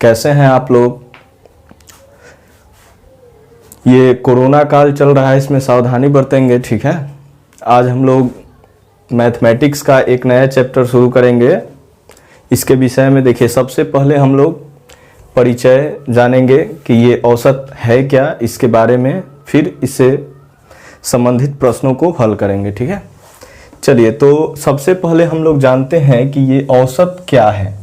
कैसे हैं आप लोग। ये कोरोना काल चल रहा है, इसमें सावधानी बरतेंगे, ठीक है। आज हम लोग मैथमेटिक्स का एक नया चैप्टर शुरू करेंगे। इसके विषय में देखिए, सबसे पहले हम लोग परिचय जानेंगे कि ये औसत है क्या, इसके बारे में, फिर इससे संबंधित प्रश्नों को हल करेंगे, ठीक है। चलिए, तो सबसे पहले हम लोग जानते हैं कि ये औसत क्या है।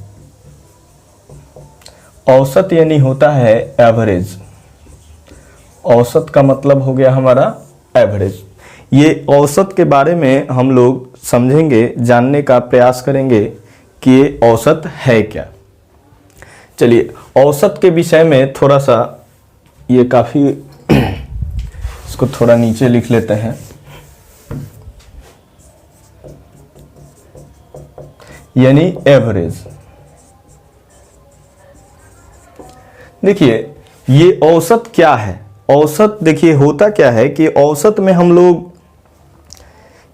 औसत यानी होता है एवरेज। औसत का मतलब हो गया हमारा एवरेज। ये औसत के बारे में हम लोग समझेंगे, जानने का प्रयास करेंगे कि ये औसत है क्या। चलिए, औसत के विषय में थोड़ा सा, ये काफ़ी इसको थोड़ा नीचे लिख लेते हैं। यानी एवरेज। देखिए, ये औसत क्या है। औसत देखिए होता क्या है कि औसत में हम लोग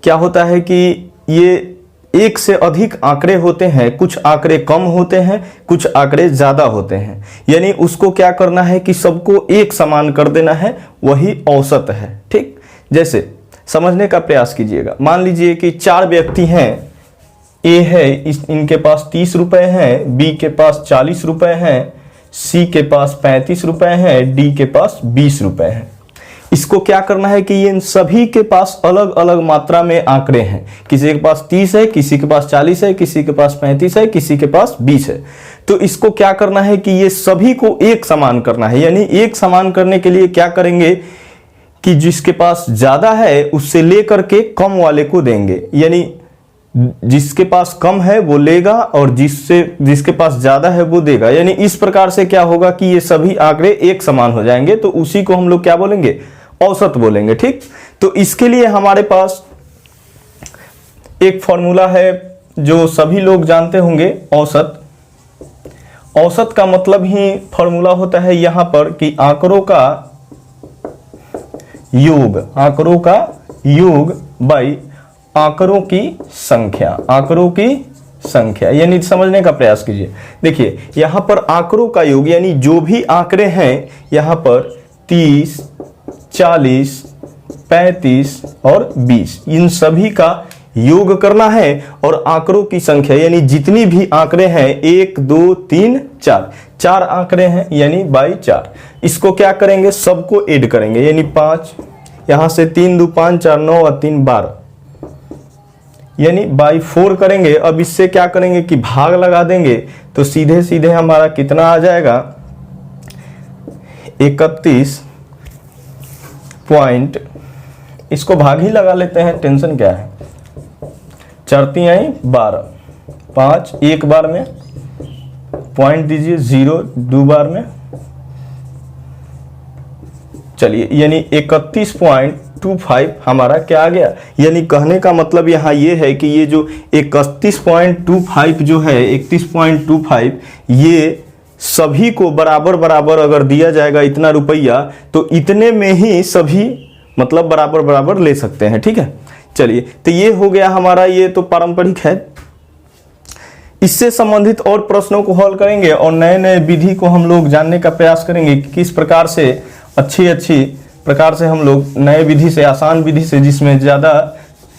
क्या होता है कि ये एक से अधिक आंकड़े होते हैं, कुछ आंकड़े कम होते हैं, कुछ आंकड़े ज़्यादा होते हैं। यानी उसको क्या करना है कि सबको एक समान कर देना है, वही औसत है, ठीक। जैसे समझने का प्रयास कीजिएगा। मान लीजिए कि 4 व्यक्ति हैं। ए है, इनके पास 30 रुपए हैं, बी के पास 40 रुपए हैं, सी के पास 35 रुपए हैं, डी के पास 20 रुपए हैं। इसको क्या करना है कि इन सभी के पास अलग अलग मात्रा में आंकड़े हैं। किसी के पास 30 है, किसी के पास 40 है, किसी के पास 35 है, किसी के पास 20 है। तो इसको क्या करना है कि ये सभी को एक समान करना है। यानी एक समान करने के लिए क्या करेंगे कि जिसके पास ज्यादा है उससे लेकर के कम वाले को देंगे। यानी जिसके पास कम है वो लेगा और जिसके पास ज्यादा है वो देगा। यानी इस प्रकार से क्या होगा कि ये सभी आंकड़े एक समान हो जाएंगे। तो उसी को हम लोग क्या बोलेंगे, औसत बोलेंगे, ठीक। तो इसके लिए हमारे पास एक फॉर्मूला है जो सभी लोग जानते होंगे, औसत। औसत का मतलब ही फॉर्मूला होता है यहां पर कि आंकड़ों का योग, आंकड़ों का योग बाई आंकड़ों की संख्या, आंकड़ों की संख्या। यानी समझने का प्रयास कीजिए। देखिए, यहां पर आंकड़ों का योग यानी जो भी आंकड़े हैं, यहां पर 30, 40, 35 और 20, इन सभी का योग करना है। और आंकड़ों की संख्या यानी जितनी भी आंकड़े हैं, 1, 2, 3, 4, 4 आंकड़े हैं, यानी बाई 4। इसको क्या करेंगे, सबको ऐड करेंगे। यानी 5, यहां से 3, 2, 5, 4, 9 और 3, 12, यानी बाई 4 करेंगे। अब इससे क्या करेंगे कि भाग लगा देंगे। तो सीधे सीधे हमारा कितना आ जाएगा, 31 पॉइंट, इसको भाग ही लगा लेते हैं, टेंशन क्या है। 4 3 आई 12, 5 एक बार में, पॉइंट दीजिए 0 2 बार में। चलिए, यानी 31.25 हमारा क्या आ गया। यानी कहने का मतलब यहाँ ये है कि ये जो 31.25 जो है, 31.25, ये सभी को बराबर बराबर अगर दिया जाएगा इतना रुपया, तो इतने में ही सभी मतलब बराबर बराबर ले सकते हैं, ठीक है। चलिए, तो ये हो गया हमारा, ये तो पारंपरिक है। इससे संबंधित और प्रश्नों को हल करेंगे और नए नए विधि को हम लोग जानने का प्रयास करेंगे कि किस प्रकार से अच्छी प्रकार से हम लोग नए विधि से, आसान विधि से, जिसमें ज़्यादा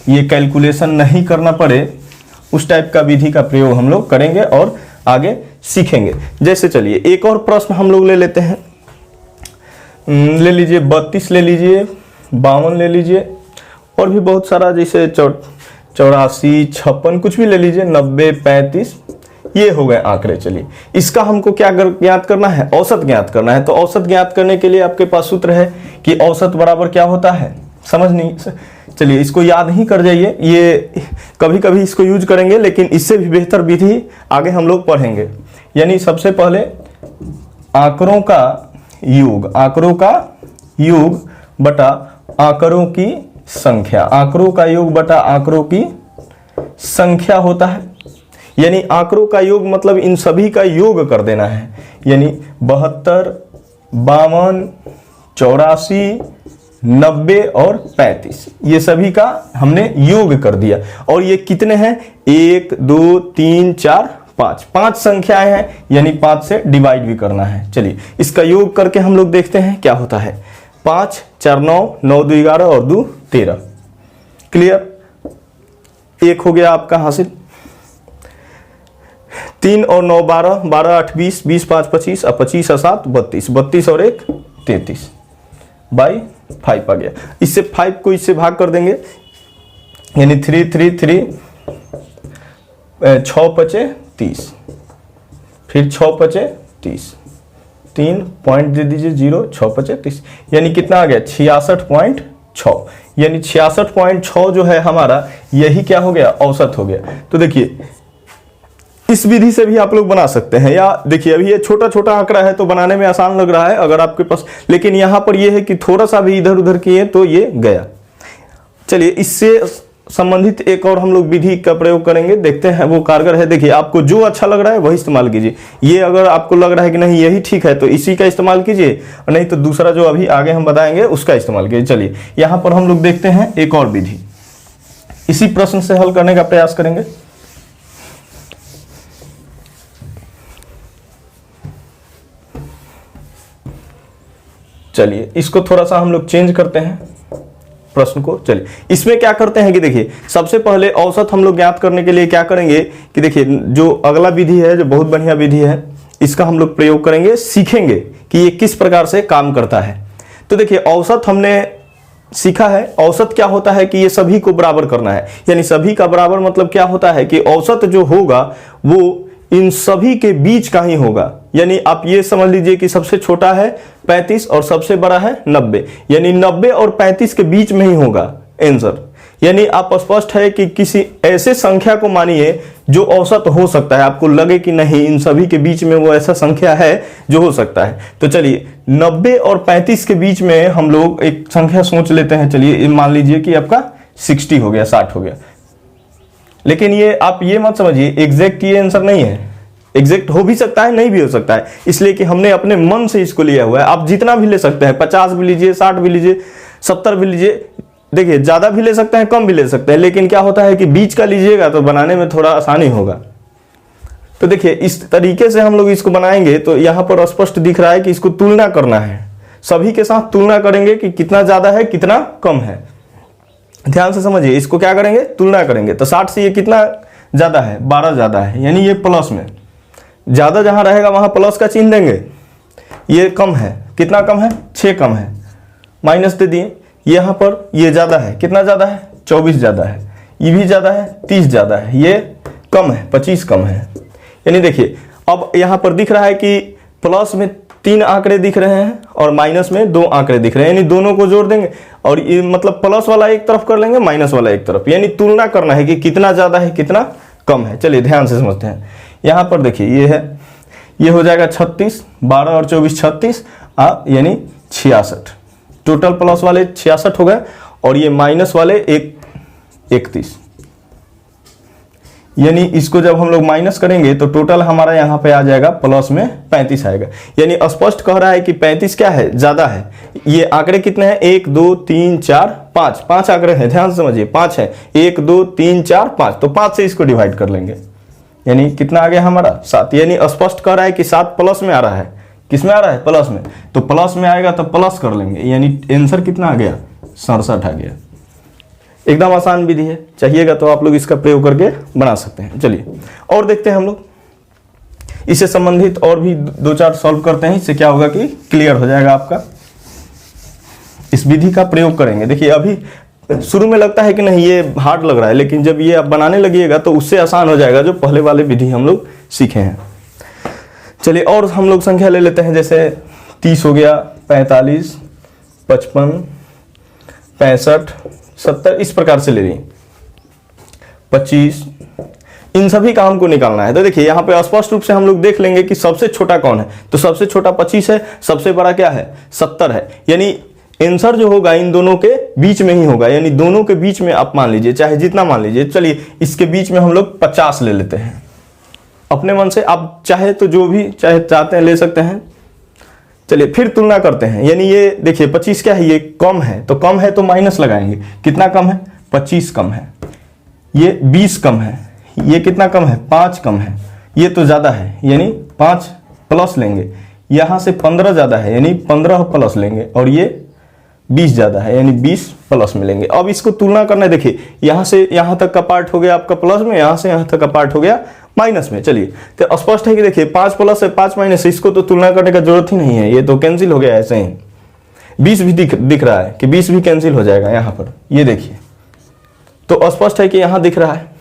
ये कैलकुलेशन नहीं करना पड़े, उस टाइप का विधि का प्रयोग हम लोग करेंगे और आगे सीखेंगे। जैसे चलिए एक और प्रश्न हम लोग ले लेते हैं। ले लीजिए 32 ले लीजिए, 52 ले लीजिए, और भी बहुत सारा, जैसे 84, 56, कुछ भी ले लीजिए, 90, 35, ये हो गए आंकड़े। चलिए, इसका हमको क्या ज्ञात करना है, औसत ज्ञात करना है। तो औसत ज्ञात करने के लिए आपके पास सूत्र है कि औसत बराबर क्या होता है, समझ नहीं। चलिए, इसको याद ही कर जाइए, ये कभी कभी इसको यूज करेंगे, लेकिन इससे भी बेहतर विधि आगे हम लोग पढ़ेंगे। यानी सबसे पहले आंकड़ों का योग, आंकड़ों का योग बटा आंकड़ों की संख्या, आंकड़ों का योग बटा आंकड़ों की संख्या होता है। यानी आंकड़ों का योग मतलब इन सभी का योग कर देना है। यानी 72, 52, 84, 90 और 35, ये सभी का हमने योग कर दिया। और ये कितने हैं, 1, 2, 3, 4, 5, 5 संख्याएं हैं यानी 5 से डिवाइड भी करना है। चलिए इसका योग करके हम लोग देखते हैं क्या होता है। 5 4 9, 9 2 11 और 2 13। क्लियर, 1 हो गया आपका हासिल। 3 और 9 12, 12 8 20, 20 5 25 और 25 और 7 32, 32 और 1 33 बाई 5 आ गया। इससे 5 को इससे भाग कर देंगे यानी 3 3 3, 6 पचे 30, फिर 6 पचे 30, 3 पॉइंट दे दीजिए 0, 6 पचे 30, यानी कितना आ गया 66.6, यानी 66.6 जो है हमारा यही क्या हो गया, औसत हो गया। तो देखिए इस विधि से भी आप लोग बना सकते हैं, या देखिए अभी ये छोटा छोटा आंकड़ा है तो बनाने में आसान लग रहा है अगर आपके पास, लेकिन यहां पर ये है कि थोड़ा सा भी इधर उधर किए तो ये गया। चलिए इससे संबंधित एक और हम लोग विधि का प्रयोग करेंगे, देखते हैं वो कारगर है। देखिए आपको जो अच्छा लग रहा है वही इस्तेमाल कीजिए। ये अगर आपको लग रहा है कि नहीं यही ठीक है तो इसी का इस्तेमाल कीजिए, और नहीं तो दूसरा जो अभी आगे हम बताएंगे उसका इस्तेमाल कीजिए। चलिए यहां पर हम लोग देखते हैं एक और विधि, इसी प्रश्न से हल करने का प्रयास करेंगे। चलिए इसको थोड़ा सा हम लोग चेंज करते हैं प्रश्न को। चलिए इसमें क्या करते हैं कि देखिए सबसे पहले औसत हम लोग ज्ञात करने के लिए क्या करेंगे कि देखिए जो अगला विधि है जो बहुत बढ़िया विधि है, इसका हम लोग प्रयोग करेंगे, सीखेंगे कि ये किस प्रकार से काम करता है। तो देखिए औसत हमने सीखा है, औसत क्या होता है कि ये सभी को बराबर करना है, यानी सभी का बराबर मतलब क्या होता है कि औसत जो होगा वो इन सभी के बीच का ही होगा। यानी आप ये समझ लीजिए कि सबसे छोटा है 35 और सबसे बड़ा है 90, यानी 90 और 35 के बीच में ही होगा आंसर। यानी आप स्पष्ट है कि किसी ऐसे संख्या को मानिए जो औसत हो सकता है, आपको लगे कि नहीं इन सभी के बीच में वो ऐसा संख्या है जो हो सकता है। तो चलिए 90 और 35 के बीच में हम लोग एक संख्या सोच लेते हैं। चलिए मान लीजिए कि आपका 60 हो गया, 60 हो गया, लेकिन ये आप ये मत समझिए एग्जैक्ट ये आंसर नहीं है, एग्जैक्ट हो भी सकता है नहीं भी हो सकता है, इसलिए कि हमने अपने मन से इसको लिया हुआ है। आप जितना भी ले सकते हैं, 50 भी लीजिए, 60 भी लीजिए, 70 भी लीजिए, देखिए ज्यादा भी ले सकते हैं कम भी ले सकते हैं, लेकिन क्या होता है कि बीच का लीजिएगा तो बनाने में थोड़ा आसानी होगा। तो देखिए इस तरीके से हम लोग इसको बनाएंगे तो यहां पर स्पष्ट दिख रहा है कि इसको तुलना करना है, सभी के साथ तुलना करेंगे कि कितना ज्यादा है कितना कम है। ध्यान से समझिए, इसको क्या करेंगे, तुलना करेंगे। तो 60 से ये कितना ज्यादा है, 12 ज्यादा है, यानी ये प्लस में ज्यादा जहां रहेगा वहां प्लस का चिन्ह देंगे। ये कम है, कितना कम है, 6 कम है, माइनस दे दिए। यहां पर ये ज्यादा है, कितना ज्यादा है, 24 ज्यादा है, ये भी ज्यादा है, 30 ज्यादा है, ये कम है, 25 कम है। यानी देखिए अब यहां पर दिख रहा है कि प्लस में 3 आंकड़े दिख रहे हैं और माइनस में 2 आंकड़े दिख रहे हैं, यानी दोनों को जोड़ देंगे और ये मतलब प्लस वाला एक तरफ कर लेंगे, माइनस वाला एक तरफ, यानी तुलना करना है कि कितना ज्यादा है कितना कम है। चलिए ध्यान से समझते हैं। यहां पर देखिए ये है, ये हो जाएगा 36, 12 और 24 36, यानी 66, टोटल प्लस वाले 66 हो गए और ये माइनस वाले 31, यानी इसको जब हम लोग माइनस करेंगे तो टोटल हमारा यहाँ पे आ जाएगा प्लस में 35 आएगा। यानी स्पष्ट कह रहा है कि 35 क्या है, ज्यादा है। ये आंकड़े कितने हैं, 1 2 3 4 5, 5 आंकड़े हैं, ध्यान से समझिए, 5 है, 1 2 3 4 5, तो 5 से इसको डिवाइड कर लेंगे, यानी कितना आ गया हमारा 7। यानी स्पष्ट कह रहा है कि 7 प्लस में आ रहा है, किस में आ रहा है, प्लस में, तो प्लस में आएगा तो प्लस कर लेंगे, यानी आंसर कितना आ गया, 67 आ गया। एकदम आसान विधि है, चाहिएगा तो आप लोग इसका प्रयोग करके बना सकते हैं। चलिए और देखते हैं हम लोग इससे संबंधित और भी 2-4 सॉल्व करते हैं, इससे क्या होगा कि क्लियर हो जाएगा आपका। इस विधि का प्रयोग करेंगे। देखिए अभी शुरू में लगता है कि नहीं ये हार्ड लग रहा है, लेकिन जब ये आप बनाने लगिएगा तो उससे आसान हो जाएगा जो पहले वाले विधि हम लोग सीखे हैं। चलिए और हम लोग संख्या ले लेते हैं, जैसे 30 हो गया, 45, 55, 65, 70, इस प्रकार से ले ली, 25, इन सभी का हमको निकालना है। तो देखिए यहाँ पे स्पष्ट रूप से हम लोग देख लेंगे कि सबसे छोटा कौन है, तो सबसे छोटा 25 है, सबसे बड़ा क्या है, 70 है, यानी आंसर जो होगा इन दोनों के बीच में ही होगा, यानी दोनों के बीच में आप मान लीजिए, चाहे जितना मान लीजिए। चलिए इसके बीच में हम लोग 50 ले लेते हैं अपने मन से, आप चाहे तो जो भी चाहे चाहते हैं ले सकते हैं। चलिए फिर तुलना करते हैं, यानी ये देखिए 25 क्या है, ये कम है, तो कम है तो माइनस लगाएंगे, कितना कम है, 25 कम है, ये 20 कम है, ये कितना कम है, 5 कम है, ये तो ज़्यादा है यानी 5 प्लस लेंगे, यहाँ से 15 ज़्यादा है यानी 15 प्लस लेंगे, और ये 20 ज़्यादा है यानी 20 प्लस में लेंगे। अब इसको तुलना करना है, देखिए यहाँ से यहाँ तक का पार्ट हो गया आपका प्लस में, यहाँ से यहाँ तक का पार्ट हो गया माइनस में। चलिए तो स्पष्ट है कि देखिए 5 प्लस है 5 माइनस है, इसको तो तुलना करने का जरूरत ही नहीं है, ये तो कैंसिल हो गया ऐसे ही। 20 भी दिख रहा है कि 20 भी कैंसिल हो जाएगा यहाँ पर, ये देखिए तो स्पष्ट है कि यहाँ दिख रहा है,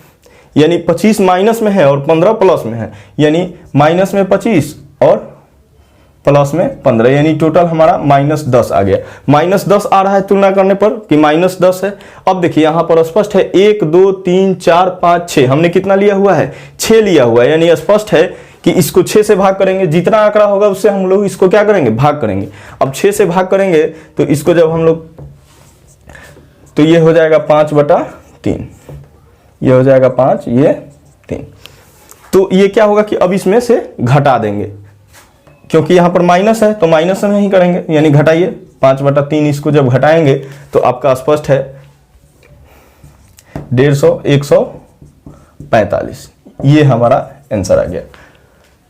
यानी 25 माइनस में है और 15 प्लस में है, यानी माइनस में 25 और प्लस में 15, यानी टोटल हमारा -10 आ गया। -10 आ रहा है तुलना करने पर कि -10 है। अब देखिए यहाँ पर स्पष्ट है 1 2 3 4 5 6, हमने कितना लिया हुआ है 6 लिया हुआ है, यानी स्पष्ट है कि इसको 6 से भाग करेंगे, जितना आंकड़ा होगा उससे हम लोग इसको क्या करेंगे भाग करेंगे। अब 6 से भाग करेंगे तो इसको जब हम लोग, तो ये हो जाएगा 5/3, ये हो जाएगा 5, ये 3। तो ये क्या होगा कि अब इसमें से घटा देंगे, क्योंकि यहाँ पर माइनस है तो माइनस में ही करेंगे, यानी घटाइए 5/3, इसको जब घटाएंगे तो आपका स्पष्ट है 150 145, ये हमारा आंसर आ गया।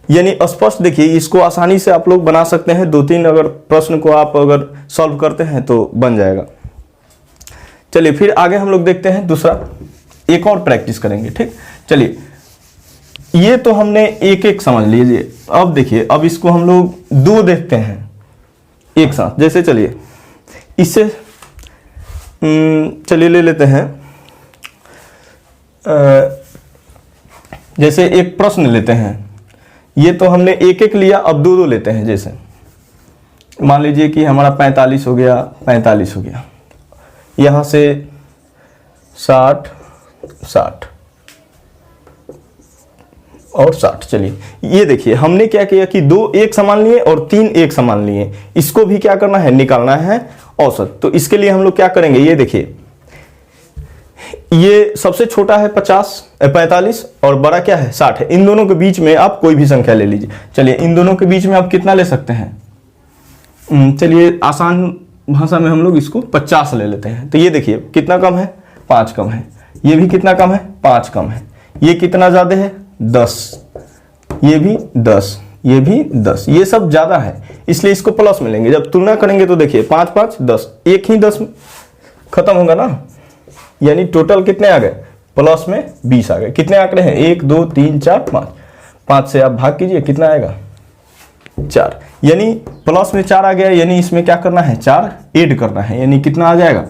यानी स्पष्ट देखिए, इसको आसानी से आप लोग बना सकते हैं, 2-3 अगर प्रश्न को आप अगर सॉल्व करते हैं तो बन जाएगा। चलिए फिर आगे हम लोग देखते हैं दूसरा, एक और प्रैक्टिस करेंगे, ठीक। चलिए ये तो हमने एक एक समझ लीजिए। अब देखिए, अब इसको हम लोग 2 देखते हैं एक साथ। जैसे चलिए इससे चलिए ले लेते हैं, जैसे एक प्रश्न लेते हैं, ये तो हमने एक एक लिया, अब 2-2 लेते हैं। जैसे मान लीजिए कि हमारा 45 हो गया, 45 हो गया, यहाँ से 60 60 और 60। चलिए ये देखिए हमने क्या किया कि 2 एक समान लिए और 3 एक समान लिए, इसको भी क्या करना है निकालना है औसत। तो इसके लिए हम लोग क्या करेंगे, ये देखिए ये सबसे छोटा है 45 और बड़ा क्या है 60 है। इन दोनों के बीच में आप कोई भी संख्या ले लीजिए। चलिए इन दोनों के बीच में आप कितना ले सकते हैं, चलिए आसान भाषा में हम लोग इसको 50 ले लेते हैं। तो ये देखिए कितना कम है 5 कम है, ये भी कितना कम है 5 कम है, ये कितना ज्यादा है 10, ये भी 10, ये भी 10, ये सब ज्यादा है, इसलिए इसको प्लस में लेंगे। जब तुलना करेंगे तो देखिए 5 5 10, एक ही 10 खत्म होगा ना, यानी टोटल कितने आ गए प्लस में 20 आ गए। कितने आंकड़े हैं 1 2 3 4 5, 5 से आप भाग कीजिए कितना आएगा 4, यानी प्लस में 4 आ गया, यानी इसमें क्या करना है 4 ऐड करना है, यानी कितना आ जाएगा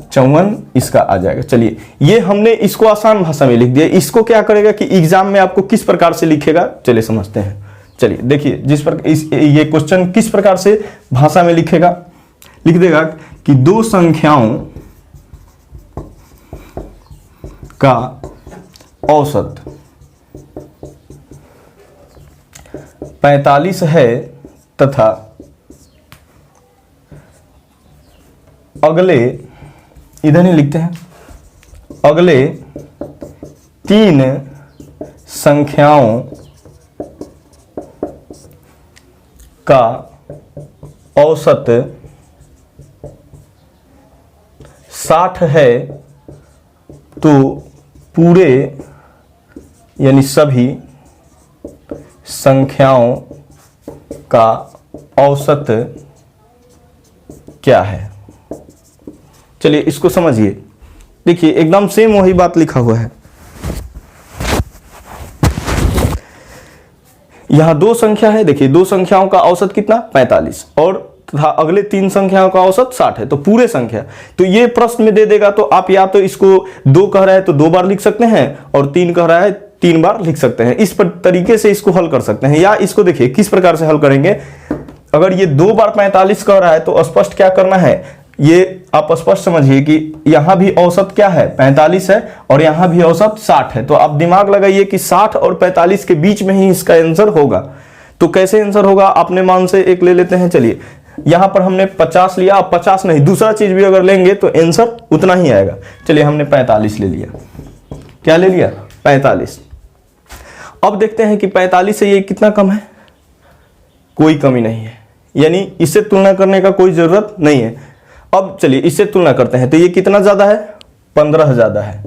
54 इसका आ जाएगा। चलिए ये हमने इसको आसान भाषा में लिख दिया, इसको क्या करेगा कि एग्जाम में आपको किस प्रकार से लिखेगा चलिए समझते हैं। चलिए देखिए जिस पर ये क्वेश्चन किस प्रकार से भाषा में लिखेगा, लिख देगा कि 2 संख्याओं का औसत 45 है तथा अगले, इधर ही लिखते हैं, अगले 3 संख्याओं का औसत 60 है तो पूरे यानी सभी संख्याओं का औसत क्या है। चलिए इसको समझिए, देखिए एकदम सेम वही बात लिखा हुआ है। यहां 2 संख्या है, देखिए 2 संख्याओं का औसत कितना 45 और तथा अगले 3 संख्याओं का औसत 60 है, तो पूरे संख्या। तो ये प्रश्न में दे देगा तो आप या तो इसको 2 कह रहा है तो 2 बार लिख सकते हैं और 3 कह रहा है 3 बार लिख सकते हैं। इस तरीके से इसको हल कर सकते हैं। या इसको देखिए किस प्रकार से हल करेंगे, अगर ये 2 बार 45 कह रहा है तो स्पष्ट क्या करना है, ये आप स्पष्ट समझिए कि यहां भी औसत क्या है 45 है और यहां भी औसत 60 है। तो आप दिमाग लगाइए कि 60 और 45 के बीच में ही इसका आंसर होगा। तो कैसे आंसर होगा, अपने मान से एक ले लेते हैं। चलिए यहां पर हमने 50 लिया, अब 50 नहीं दूसरा चीज भी अगर लेंगे तो आंसर उतना ही आएगा। चलिए हमने 45 ले लिया, क्या ले लिया 45। अब देखते हैं कि 45 से ये कितना कम है, कोई कमी नहीं है, यानी इससे तुलना करने का कोई जरूरत नहीं है। अब चलिए इससे तुलना करते हैं तो ये कितना ज्यादा है 15 ज्यादा है,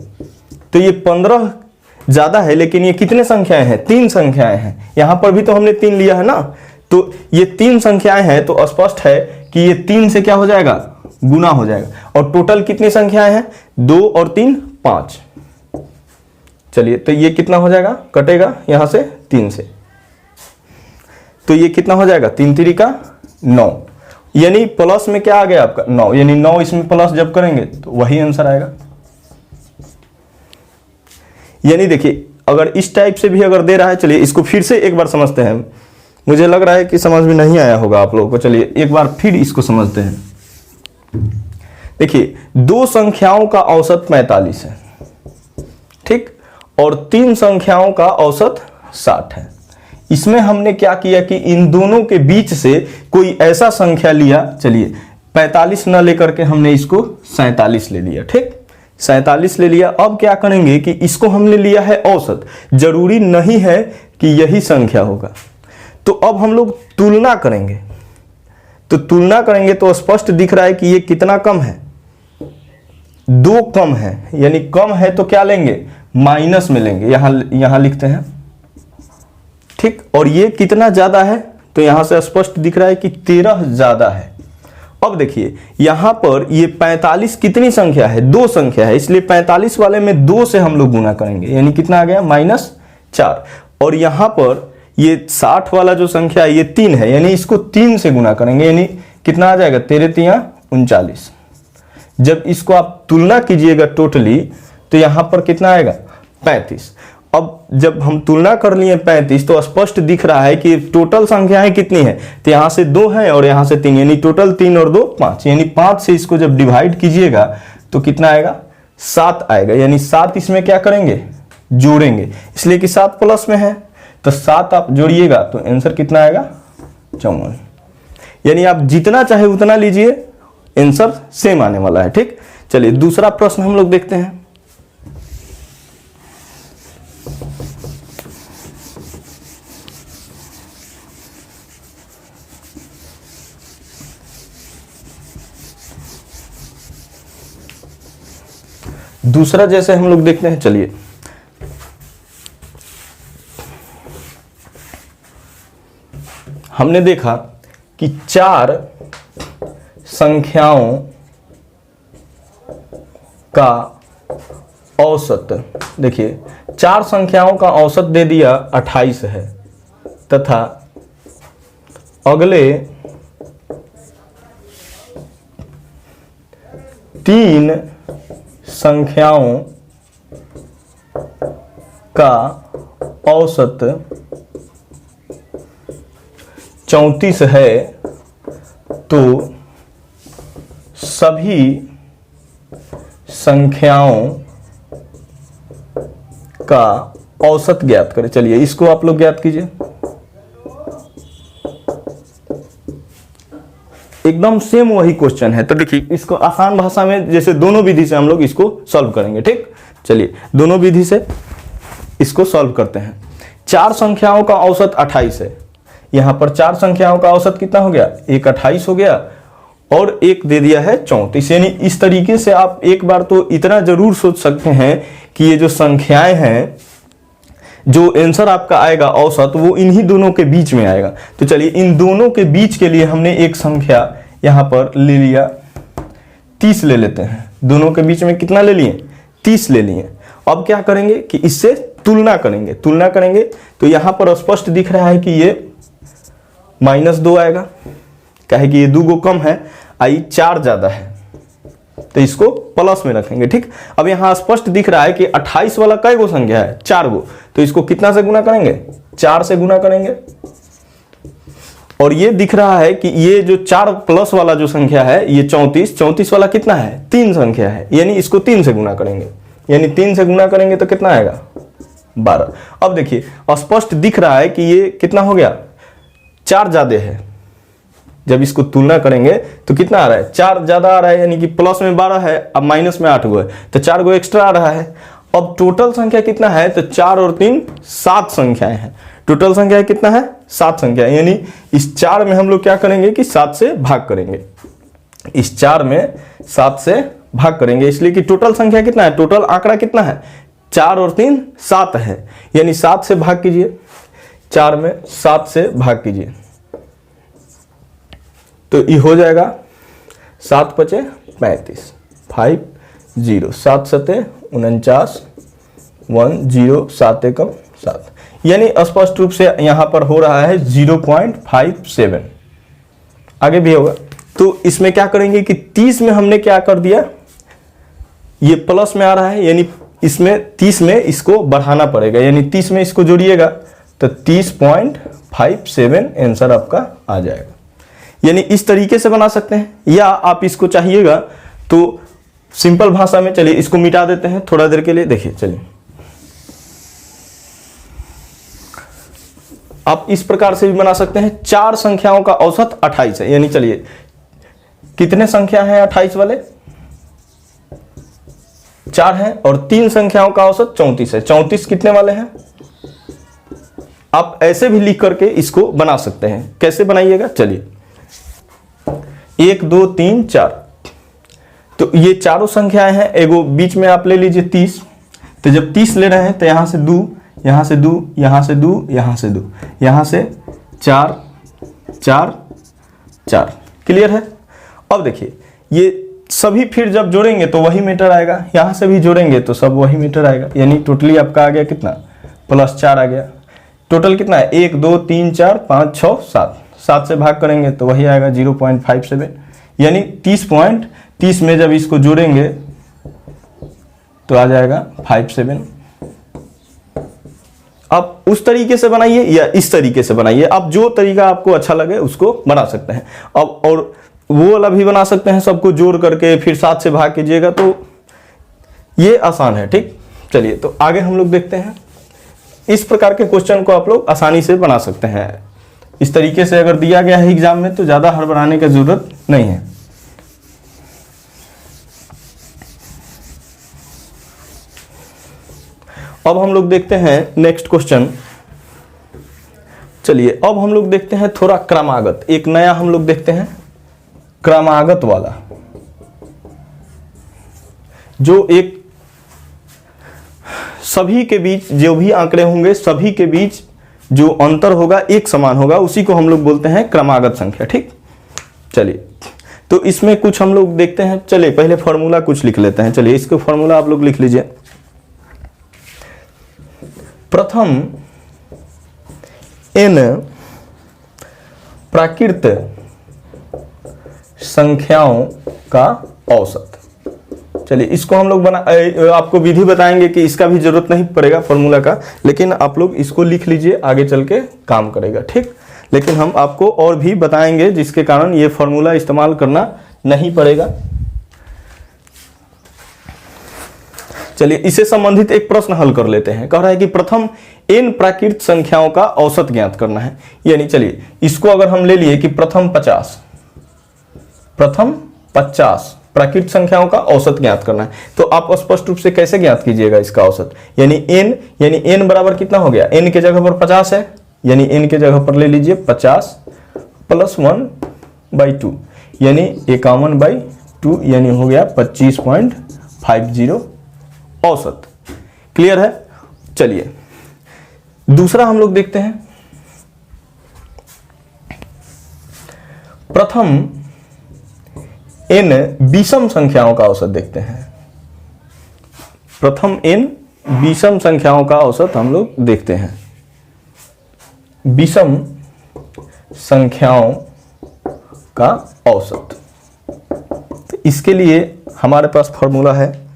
तो ये 15 ज्यादा है, लेकिन ये कितने संख्याएं हैं, 3 संख्याएं हैं। यहां पर भी तो हमने 3 लिया है ना, तो ये 3 संख्याएं हैं, तो स्पष्ट है कि ये 3 से क्या हो जाएगा, गुना हो जाएगा। और टोटल कितनी संख्याएं हैं, 2 और 3 5। चलिए, तो ये कितना हो जाएगा, कटेगा यहां से 3 से, तो ये कितना हो जाएगा, 3 3 का 9, यानी प्लस में क्या आ गया आपका 9, यानी 9 इसमें प्लस जब करेंगे तो वही आंसर आएगा। यानी देखिए, अगर इस टाइप से भी अगर दे रहा है, चलिए इसको फिर से एक बार समझते हैं। मुझे लग रहा है कि समझ में नहीं आया होगा आप लोगों को, चलिए एक बार फिर इसको समझते हैं। देखिए, 2 संख्याओं का औसत 45 है, ठीक, और 3 संख्याओं का औसत 60 है। इसमें हमने क्या किया कि इन दोनों के बीच से कोई ऐसा संख्या लिया, चलिए 45 न लेकर के हमने इसको 47 ले लिया, ठीक, 47 ले लिया। अब क्या करेंगे कि इसको हमने लिया है औसत, जरूरी नहीं है कि यही संख्या होगा, तो अब हम लोग तुलना करेंगे। तो तुलना करेंगे तो स्पष्ट दिख रहा है कि ये कितना कम है, 2 कम है, यानी कम है तो क्या लेंगे, माइनस में लेंगे, यहां लिखते हैं, ठीक। और ये कितना ज्यादा है, तो यहां से स्पष्ट दिख रहा है कि 13 ज्यादा है। अब देखिए यहां पर ये 45 कितनी संख्या है, 2 संख्या है, इसलिए 45 वाले में 2 से हम लोग गुना करेंगे, यानी कितना आ गया, -4। और यहां पर ये 60 वाला जो संख्या है ये 3 है, यानी इसको 3 से गुना करेंगे, यानी कितना आ जाएगा, 13 3 39। जब इसको आप तुलना कीजिएगा टोटली, तो यहां पर कितना आएगा, 35। अब जब हम तुलना कर लिए 35, तो स्पष्ट दिख रहा है कि टोटल संख्याएं कितनी है, तो यहां से 2 है और यहां से 3, यानी टोटल 3 और 2 5, यानी 5 से इसको जब डिवाइड कीजिएगा तो कितना आएगा, 7 आएगा। यानी 7 इसमें क्या करेंगे, जोड़ेंगे, इसलिए कि 7 प्लस में है, तो 7 आप जोड़िएगा तो आंसर कितना आएगा, 54। यानी आप जितना चाहे उतना लीजिए, आंसर सेम आने वाला है, ठीक। चलिए दूसरा प्रश्न हम लोग देखते हैं। दूसरा जैसे हम लोग देखते हैं, चलिए हमने देखा कि 4 संख्याओं का औसत, देखिए 4 संख्याओं का औसत दे दिया 28 है, तथा अगले 3 संख्याओं का औसत 34 है, तो सभी संख्याओं का औसत ज्ञात करें। चलिए इसको आप लोग ज्ञात कीजिए। एकदम सेम वही क्वेश्चन है, तो देखिए इसको आसान भाषा में जैसे दोनों विधि से हम लोग इसको सॉल्व करेंगे, ठीक। चलिए दोनों विधि से इसको सॉल्व करते हैं। 4 संख्याओं का औसत 28 है, यहां पर 4 संख्याओं का औसत कितना हो गया, एक 28 हो गया और एक दे दिया है 34। यानी इस तरीके से आप एक बार तो इतना जरूर सोच सकते हैं कि ये जो संख्याएं हैं, जो आंसर आपका आएगा औसत, वो इन्हीं दोनों के बीच में आएगा। तो चलिए इन दोनों के बीच के लिए हमने एक संख्या यहां पर ले लिया, 30 ले लेते हैं। दोनों के बीच में कितना ले लिए, 30 ले लिए। अब क्या करेंगे कि इससे तुलना करेंगे। तुलना करेंगे तो यहां पर स्पष्ट दिख रहा है कि ये -2 आएगा, कहे कि ये 2 गो कम है, आई 4 ज्यादा है, तो इसको प्लस में रखेंगे, ठीक। अब यहां स्पष्ट दिख रहा है कि 28 वाला कई गो संख्या है, 4 गो, तो इसको कितना से गुना करेंगे, 4 से गुना करेंगे। और ये दिख रहा है कि ये जो 4 प्लस वाला जो संख्या है, ये 34 वाला कितना है, 3 संख्या है, यानी इसको 3 से गुना करेंगे, यानी 3 से गुना करेंगे तो कितना आएगा, 12। अब देखिए स्पष्ट दिख रहा है कि ये कितना हो गया, 4 ज्यादा है। जब इसको तुलना करेंगे तो कितना आ रहा है, 4 ज्यादा आ रहा है, यानी कि प्लस में 12 है, अब माइनस में 8 गो है, तो 4 गो एक्स्ट्रा आ रहा है। अब टोटल संख्या कितना है, तो 4 और 3 7 संख्याएं हैं। टोटल संख्या कितना है, 7 संख्या, यानी इस 4 में हम लोग क्या करेंगे कि 7 से भाग करेंगे, इस 4 में 7 से भाग करेंगे, इसलिए कि टोटल संख्या कितना है, टोटल आंकड़ा कितना है, 4 और 3 7 है, यानी 7 से भाग कीजिए, 4 में 7 से भाग कीजिए तो ये हो जाएगा 7 पचे 35, 5 0, 7 सते 49, 1 0, 7 एकम 7, यानी स्पष्ट रूप से यहां पर हो रहा है 0.57। आगे भी होगा तो इसमें क्या करेंगे कि 30 में हमने क्या कर दिया, ये प्लस में आ रहा है, यानी इसमें 30 में इसको बढ़ाना पड़ेगा, यानी 30 में इसको जोड़िएगा तो 30.57 आंसर आपका आ जाएगा। यानी इस तरीके से बना सकते हैं, या आप इसको चाहिएगा तो सिंपल भाषा में, चलिए इसको मिटा देते हैं थोड़ा देर के लिए। देखिए चलिए आप इस प्रकार से भी बना सकते हैं, 4 संख्याओं का औसत 28 है, यानी चलिए कितने संख्या हैं 28 वाले, 4 हैं, और 3 संख्याओं का औसत 34 है। 34 कितने वाले हैं, आप ऐसे भी लिख करके इसको बना सकते हैं। कैसे बनाइएगा, चलिए 1 2 3 4, तो ये चारों संख्याएं हैं, एगो बीच में आप ले लीजिए 30, तो जब 30 ले रहे हैं तो यहां से 2, यहां से 2, यहां से 2, यहां से 2, यहां से 4 4 4। क्लियर है। अब देखिए ये सभी फिर जब जोड़ेंगे तो वही मीटर आएगा, यहां से भी जोड़ेंगे तो सब वही मीटर आएगा, यानी टोटली आपका आ गया कितना, +4 आ गया। टोटल कितना है, 1 2 3 4 5 6 7, 7 से भाग करेंगे तो वही आएगा 0.57, यानी 30 में जब इसको जोड़ेंगे तो आ जाएगा 57। आप उस तरीके से बनाइए या इस तरीके से बनाइए, आप जो तरीका आपको अच्छा लगे उसको बना सकते हैं। अब और वो वाला भी बना सकते हैं, सबको जोड़ करके फिर 7 से भाग कीजिएगा, तो ये आसान है। ठीक, चलिए तो आगे हम लोग देखते हैं। इस प्रकार के क्वेश्चन को आप लोग आसानी से बना सकते हैं। इस तरीके से अगर दिया गया है एग्जाम में तो ज़्यादा हड़बड़ाने की जरूरत नहीं है। अब हम लोग देखते हैं नेक्स्ट क्वेश्चन। चलिए अब हम लोग देखते हैं थोड़ा क्रमागत, एक नया हम लोग देखते हैं क्रमागत वाला, जो एक सभी के बीच जो भी आंकड़े होंगे सभी के बीच जो अंतर होगा एक समान होगा, उसी को हम लोग बोलते हैं क्रमागत संख्या। ठीक, चलिए तो इसमें कुछ हम लोग देखते हैं। चलिए पहले फॉर्मूला कुछ लिख लेते हैं। चलिए इसको फॉर्मूला आप लोग लिख लीजिए। प्रथम n प्राकृत संख्याओं का औसत। चलिए इसको हम लोग आपको विधि बताएंगे कि इसका भी जरूरत नहीं पड़ेगा फॉर्मूला का, लेकिन आप लोग इसको लिख लीजिए, आगे चल के काम करेगा। ठीक, लेकिन हम आपको और भी बताएंगे जिसके कारण ये फॉर्मूला इस्तेमाल करना नहीं पड़ेगा। चलिए इससे संबंधित एक प्रश्न हल कर लेते हैं। कह रहा है कि प्रथम n प्राकृत संख्याओं का औसत ज्ञात करना है। यानी चलिए इसको अगर हम ले लिए कि प्रथम 50 प्राकृत संख्याओं का औसत ज्ञात करना है, तो आप स्पष्ट रूप से कैसे ज्ञात कीजिएगा इसका औसत। यानी n बराबर कितना हो गया, n के जगह पर 50 है, यानी n के जगह पर ले लीजिए 50 + 1/2, यानी 51/2, यानी हो गया 25.50 औसत। क्लियर है। चलिए दूसरा हम लोग देखते हैं। प्रथम n विषम संख्याओं का औसत देखते हैं। प्रथम n विषम संख्याओं का औसत हम लोग देखते हैं। विषम संख्याओं का औसत, तो इसके लिए हमारे पास फॉर्मूला है,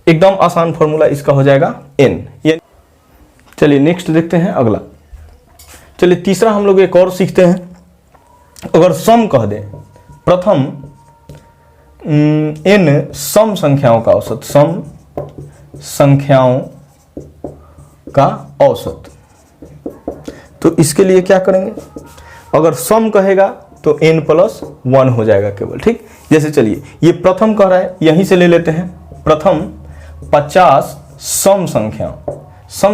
एकदम आसान फॉर्मूला इसका हो जाएगा n। चलिए नेक्स्ट देखते हैं अगला। चलिए तीसरा हम लोग एक और सीखते हैं। अगर सम कह दें, प्रथम n सम संख्याओं का औसत, सम संख्याओं का औसत, तो इसके लिए क्या करेंगे, अगर सम कहेगा तो n + 1 हो जाएगा केवल। ठीक, जैसे चलिए ये प्रथम कह रहा है, यहीं से ले लेते हैं। प्रथम 50 सम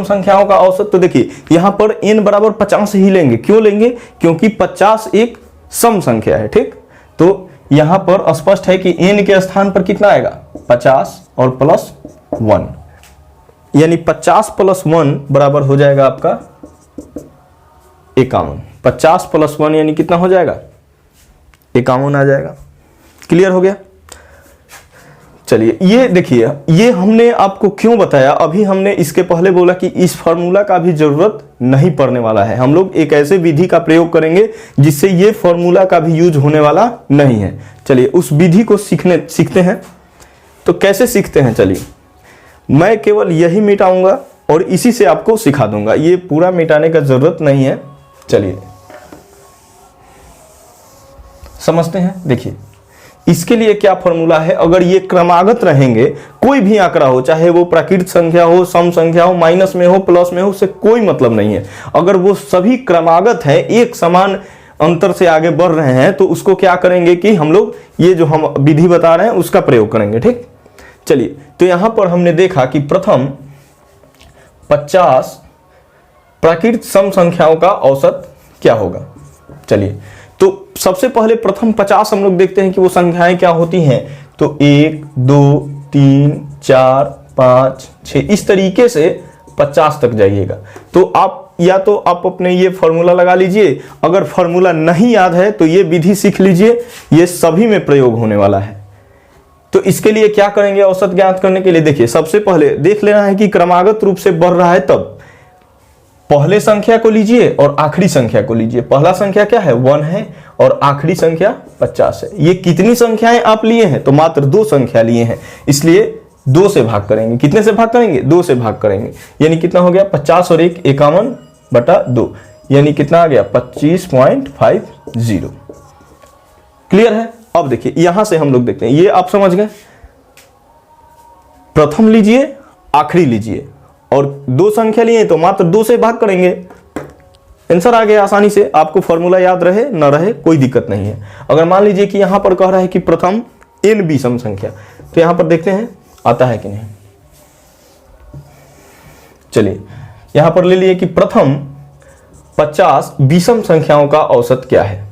संख्याओं का औसत, तो देखिए यहां पर n बराबर 50 ही लेंगे। क्यों लेंगे, क्योंकि 50 एक सम संख्या है। ठीक, तो यहां पर स्पष्ट है कि n के स्थान पर कितना आएगा, 50 और +1। यानी 50 + 1 बराबर हो जाएगा आपका 51। 50 + 1 यानी कितना हो जाएगा? 51 आ जाएगा। क्लियर हो गया? चलिए ये देखिए, ये हमने आपको क्यों बताया, अभी हमने इसके पहले बोला कि इस फार्मूला का भी जरूरत नहीं पड़ने वाला है। हम लोग एक ऐसे विधि का प्रयोग करेंगे जिससे ये फार्मूला का भी यूज होने वाला नहीं है। चलिए उस विधि को सीखते हैं। तो कैसे सीखते हैं? चलिए मैं केवल यही मिटाऊंगा और इसी से आपको सिखा दूंगा, ये पूरा मिटाने का जरूरत नहीं है। चलिए समझते हैं। देखिए इसके लिए क्या फॉर्मूला है, अगर ये क्रमागत रहेंगे, कोई भी आंकड़ा हो, चाहे वो प्राकृत संख्या हो, सम संख्या हो, माइनस में हो, प्लस में हो, उससे कोई मतलब नहीं है। अगर वो सभी क्रमागत है, एक समान अंतर से आगे बढ़ रहे हैं, तो उसको क्या करेंगे कि हम लोग ये जो हम विधि बता रहे हैं उसका प्रयोग करेंगे। ठीक, चलिए तो यहां पर हमने देखा कि प्रथम 50 प्राकृत सम संख्याओं का औसत क्या होगा। चलिए तो सबसे पहले प्रथम 50 हम लोग देखते हैं कि वो संख्याएं क्या होती हैं। तो 1 2 3 4 5 6 इस तरीके से 50 तक जाइएगा। तो आप या तो आप अपने ये फॉर्मूला लगा लीजिए, अगर फॉर्मूला नहीं याद है तो ये विधि सीख लीजिए, ये सभी में प्रयोग होने वाला है। तो इसके लिए क्या करेंगे, औसत ज्ञात करने के लिए देखिए सबसे पहले देख लेना है कि क्रमागत रूप से बढ़ रहा है, तब पहले संख्या को लीजिए और आखिरी संख्या को लीजिए। पहला संख्या क्या है? 1 है और आखिरी संख्या 50 है। ये कितनी संख्याएं आप लिए हैं? तो मात्र 2 संख्या लिए हैं, इसलिए 2 से भाग करेंगे। कितने से भाग करेंगे? 2 से भाग करेंगे। यानी कितना हो गया? 50 और 1 51/2, यानी कितना आ गया? 25.50। क्लियर है? अब देखिए यहां से हम लोग देखते हैं, ये आप समझ गए। प्रथम लीजिए, आखिरी लीजिए और 2 संख्या लिए तो मात्र 2 से भाग करेंगे। आंसर आ गया आसानी से। आपको फॉर्मूला याद रहे न रहे कोई दिक्कत नहीं है। अगर मान लीजिए कि यहां पर कह रहा है कि प्रथम n विषम संख्या, तो यहां पर देखते हैं आता है कि नहीं। चलिए यहां पर ले लिए कि प्रथम 50 विषम संख्याओं का औसत क्या है।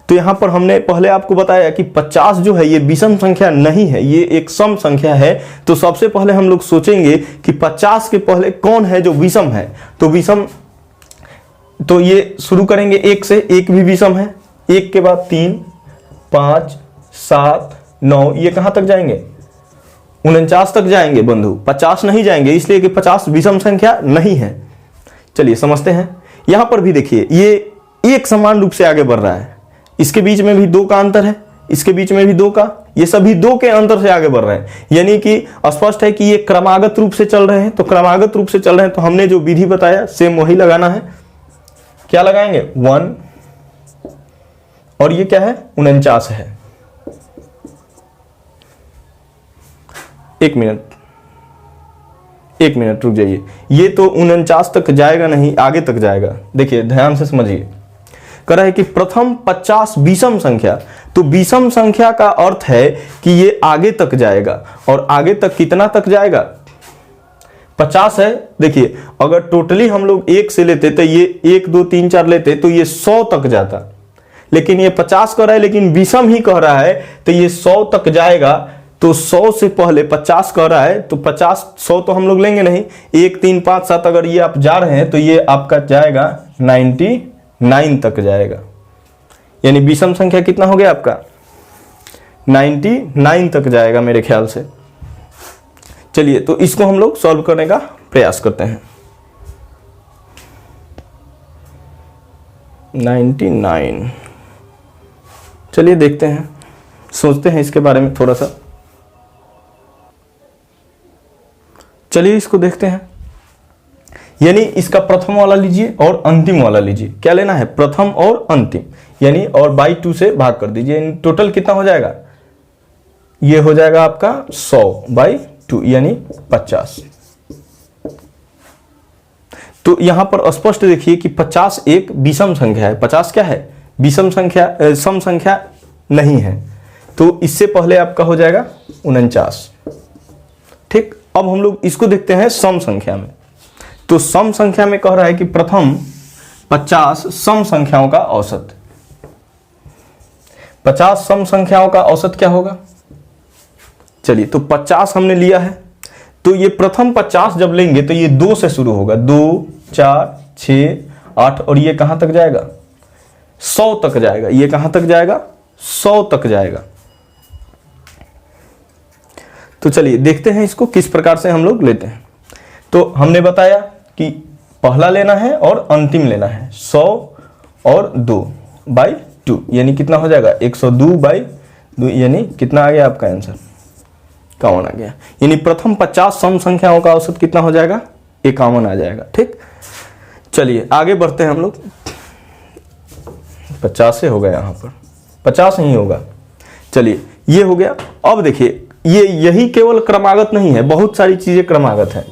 तो यहां पर हमने पहले आपको बताया कि 50 जो है ये विषम संख्या नहीं है, ये एक सम संख्या है। तो सबसे पहले हम लोग सोचेंगे कि 50 के पहले कौन है जो विषम है। तो विषम, तो ये शुरू करेंगे 1 से, 1 भी विषम है। 1 के बाद 3 5 7 9, ये कहां तक जाएंगे? 49 तक जाएंगे बंधु, 50 नहीं जाएंगे, इसलिए कि 50 विषम संख्या नहीं है। चलिए समझते हैं। यहां पर भी देखिए ये एक समान रूप से आगे बढ़ रहा है, इसके बीच में भी 2 का अंतर है, इसके बीच में भी 2 का, ये सभी 2 के अंतर से आगे बढ़ रहे हैं। यानी कि स्पष्ट है कि ये क्रमागत रूप से चल रहे हैं। तो क्रमागत रूप से चल रहे हैं तो हमने जो विधि बताया सेम वही लगाना है। क्या लगाएंगे? 1 और ये क्या है? 49 है। 1 मिनट रुक जाइए, ये तो 49 तक जाएगा नहीं, आगे तक जाएगा। देखिए ध्यान से समझिए, कह रहा है कि प्रथम 50 विषम संख्या। तो विषम संख्या का अर्थ है कि ये आगे तक जाएगा, और आगे तक कितना तक जाएगा? 50 है। देखिए अगर टोटली हम लोग 1 से लेते तो ये 1 2 3 4 लेते तो ये 100 तक जाता, लेकिन ये 50 कह रहा है लेकिन विषम ही कह रहा है, तो ये 100 तक जाएगा। तो 100 से पहले 50 कह रहा है, तो 50 100 तो हम लोग लेंगे नहीं। 1 3 5 7 अगर ये आप जा रहे हैं तो ये आपका जाएगा 99 तक जाएगा। यानी विषम संख्या कितना हो गया आपका? 99 तक जाएगा मेरे ख्याल से। चलिए तो इसको हम लोग सॉल्व करने का प्रयास करते हैं। 99, चलिए देखते हैं, सोचते हैं इसके बारे में थोड़ा सा। चलिए इसको देखते हैं। यानी इसका प्रथम वाला लीजिए और अंतिम वाला लीजिए। क्या लेना है? प्रथम और अंतिम, यानी और बाई 2 से भाग कर दीजिए। यानी टोटल कितना हो जाएगा? ये हो जाएगा आपका 100/2 यानी 50। तो यहां पर स्पष्ट देखिए कि 50 एक विषम संख्या है। 50 क्या है? विषम संख्या, सम संख्या नहीं है। तो इससे पहले आपका हो जाएगा 49। ठीक, अब हम लोग इसको देखते हैं सम संख्या में। तो सम संख्या में कह रहा है कि प्रथम 50 सम संख्याओं का औसत। 50 सम संख्याओं का औसत क्या होगा? चलिए तो 50 हमने लिया है, तो ये प्रथम 50 जब लेंगे तो ये 2 से शुरू होगा, 2 4 6 8 और ये कहां तक जाएगा, 100 तक जाएगा। ये कहां तक जाएगा, 100 तक जाएगा। तो चलिए देखते हैं इसको किस प्रकार से हम लोग लेते हैं। तो हमने बताया कि पहला लेना है और अंतिम लेना है, 100 और 2/2 यानी कितना हो जाएगा, 102/2 यानी कितना आ गया आपका आंसर, 51 आ गया। यानी प्रथम 50 सम संख्याओं का औसत कितना हो जाएगा, 51 आ जाएगा। ठीक, चलिए आगे बढ़ते हैं हम लोग। 50 से होगा, यहाँ पर 50 नहीं होगा। चलिए ये हो गया। अब देखिए यही केवल क्रमागत नहीं है, बहुत सारी चीजें क्रमागत है।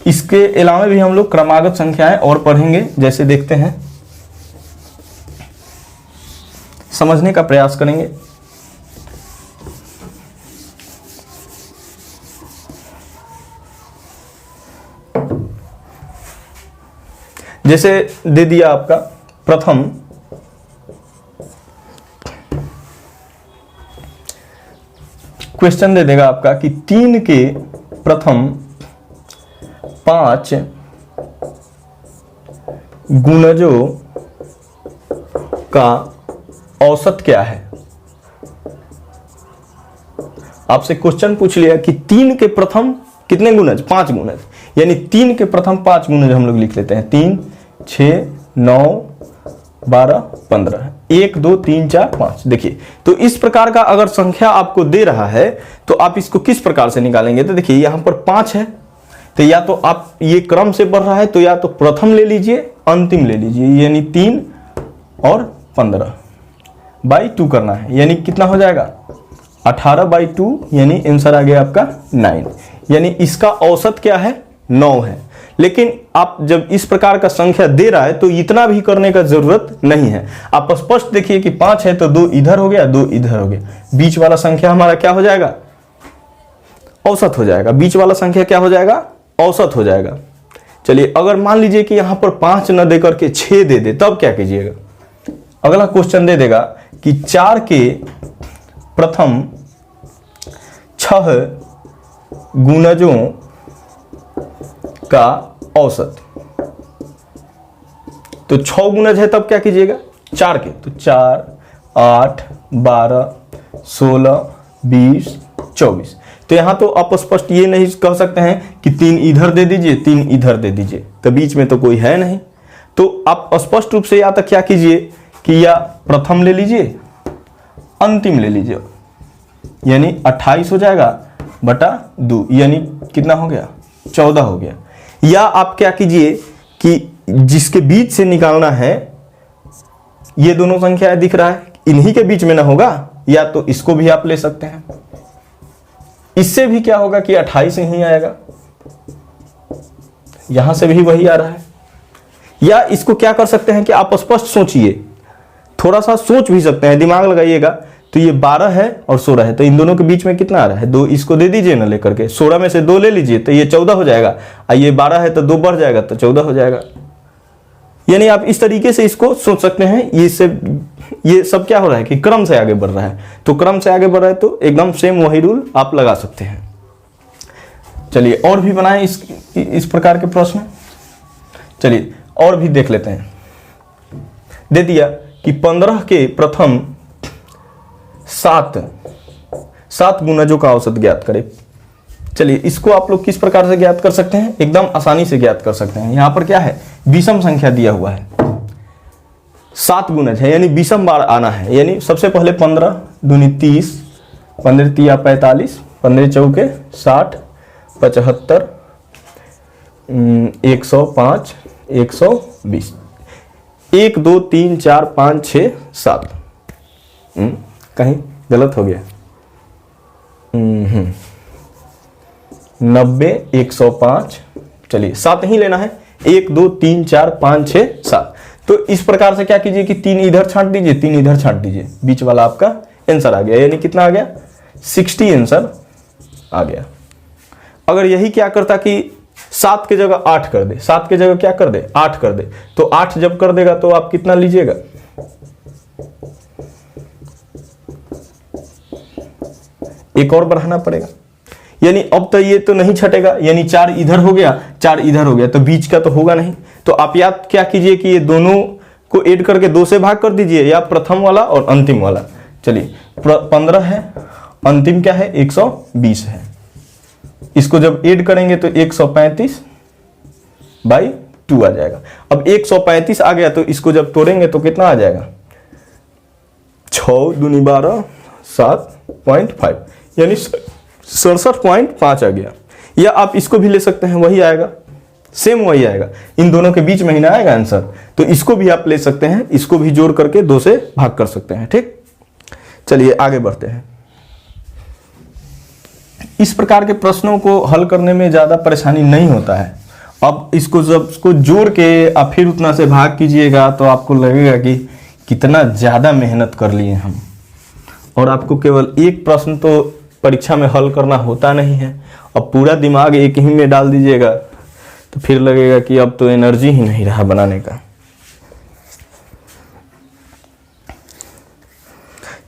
इसके अलावा भी हम लोग क्रमागत संख्याएं और पढ़ेंगे, जैसे देखते हैं, समझने का प्रयास करेंगे। जैसे दे दिया आपका प्रथम क्वेश्चन दे देगा आपका कि 3 के प्रथम 5 गुणजों का औसत क्या है। आपसे क्वेश्चन पूछ लिया कि 3 के प्रथम कितने गुणज, 5 गुणज, यानी 3 के प्रथम 5 गुणज हम लोग लिख लेते हैं। 3 6 9 12 15, 1 2 3 4 5। देखिए तो इस प्रकार का अगर संख्या आपको दे रहा है तो आप इसको किस प्रकार से निकालेंगे। तो देखिए यहां पर 5 है, तो या तो आप ये क्रम से बढ़ रहा है तो या तो प्रथम ले लीजिए, अंतिम ले लीजिए, यानी 3 और 15/2 करना है, यानी कितना हो जाएगा 18/2, यानी आंसर आ गया आपका 9। यानी इसका औसत क्या है, 9 है। लेकिन आप जब इस प्रकार का संख्या दे रहा है तो इतना भी करने का जरूरत नहीं है। आप स्पष्ट देखिए कि 5 है तो 2 इधर हो गया, 2 इधर हो गया, बीच वाला संख्या हमारा क्या हो जाएगा, औसत हो जाएगा। बीच वाला संख्या क्या हो जाएगा, औसत हो जाएगा। चलिए अगर मान लीजिए कि यहां पर 5 न देकर के 6 दे दे, तब क्या कीजिएगा। अगला क्वेश्चन दे देगा कि 4 के प्रथम 6 गुणजों का औसत। तो 6 गुणज है, तब क्या कीजिएगा 4 के, तो 4 8 12 16 20 24। तो यहां तो आप स्पष्ट ये नहीं कह सकते हैं कि 3 इधर दे दीजिए, 3 इधर दे दीजिए, तो बीच में तो कोई है नहीं। तो आप स्पष्ट रूप से या तो क्या कीजिए कि या प्रथम ले लीजिए, अंतिम ले लीजिए, यानी 28 हो जाएगा बटा 2, यानी कितना हो गया 14 हो गया। या आप क्या कीजिए कि जिसके बीच से निकालना है, ये दोनों संख्याएं दिख रहा है, इन्हीं के बीच में ना होगा, या तो इसको भी आप ले सकते हैं। इससे भी क्या होगा कि 28 ही आएगा, यहां से भी वही आ रहा है। या इसको क्या कर सकते हैं कि आप स्पष्ट सोचिए, थोड़ा सा सोच भी सकते हैं, दिमाग लगाइएगा। तो ये 12 है और 16 है, तो इन दोनों के बीच में कितना आ रहा है, 2, इसको दे दीजिए ना लेकर के, 16 में से 2 ले लीजिए तो ये 14 हो जाएगा। और ये 12 है तो 2 बढ़ जाएगा तो 14 हो जाएगा। यानी आप इस तरीके से इसको सोच सकते हैं। ये सब क्या हो रहा है कि क्रम से आगे बढ़ रहा है, तो क्रम से आगे बढ़ रहा है तो एकदम सेम वही रूल आप लगा सकते हैं। चलिए और भी बनाएं इस प्रकार के प्रश्न। चलिए और भी देख लेते हैं। दे दिया कि 15 के प्रथम 7 गुणजों का औसत ज्ञात करें। चलिए इसको आप लोग किस प्रकार से ज्ञात कर सकते हैं, एकदम आसानी से ज्ञात कर सकते हैं। यहां पर क्या है, विषम संख्या दिया हुआ है, 7 गुणज है, यानी विषम बार आना है। यानी सबसे पहले 15 दूनी 30, 15 तिया 45, 15 चौके 60, 75, 105, 120, 1 2 3 4 5 6 7। कहीं गलत हो गया, 90, 105। चलिए 7 ही लेना है, 1 2 3 4 5 6 7। तो इस प्रकार से क्या कीजिए कि 3 इधर छांट दीजिए, 3 इधर छांट दीजिए, बीच वाला आपका आंसर आ गया। यानी कितना आ गया 60 आंसर आ गया। अगर यही क्या करता कि 7 के जगह 8 कर दे, 7 के जगह क्या कर दे 8 कर दे, तो 8 जब कर देगा तो आप कितना लीजिएगा, एक और बढ़ाना पड़ेगा। यानी अब तो ये तो नहीं छटेगा, यानी 4 इधर हो गया 4 इधर हो गया, तो बीच का तो होगा नहीं। तो आप याद क्या कीजिए कि ये दोनों को ऐड करके 2 से भाग कर दीजिए, या प्रथम वाला और अंतिम वाला। चलिए 15 है, अंतिम क्या है 120 है। इसको जब ऐड करेंगे तो 135/2 आ जाएगा। अब 135 आ गया तो इसको जब तोड़ेंगे तो कितना आ जाएगा, 6 दूनी 12 7.5, यानी 67.5 आ गया। या आप इसको भी ले सकते हैं, वही आएगा, सेम वही आएगा, इन दोनों के बीच में ही ना आएगा आंसर। तो इसको भी आप ले सकते हैं, इसको भी जोड़ करके 2 से भाग कर सकते हैं। ठीक, चलिए आगे बढ़ते हैं। इस प्रकार के प्रश्नों को हल करने में ज़्यादा परेशानी नहीं होता है। अब इसको जब इसको जोड़ के आप फिर उतना से भाग कीजिएगा तो आपको लगेगा कि कितना ज़्यादा मेहनत कर लिए हम, और आपको केवल एक प्रश्न तो परीक्षा में हल करना होता नहीं है। अब पूरा दिमाग एक ही में डाल दीजिएगा तो फिर लगेगा कि अब तो एनर्जी ही नहीं रहा बनाने का।